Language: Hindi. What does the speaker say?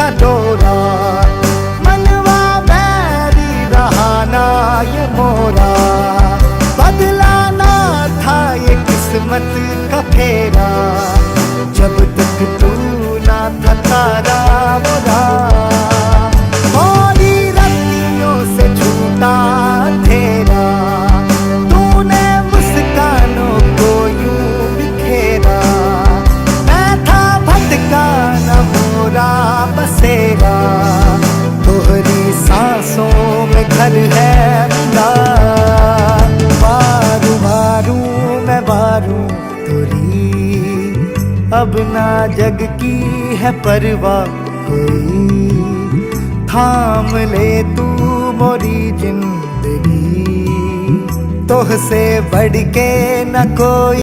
था डोरा, मनवा बैरी रहा ना ये मोरा। बदलाना था ये किस्मत का फेरा, जब तक तू ना था तारा मोरा। मोरी रत्तियों से छूटा अंधेरा, तूने मुस्कानों को यूं बिखेरा। मैं था भटका न मोरा बसेरा, तोहरी सांसों में घर है मिला। मारू मारू मैं मारू तोरी, अब ना जग की है परवाह कोई। थाम ले तू मोरी जिंदगी, तोह से बढ़ के न कोई।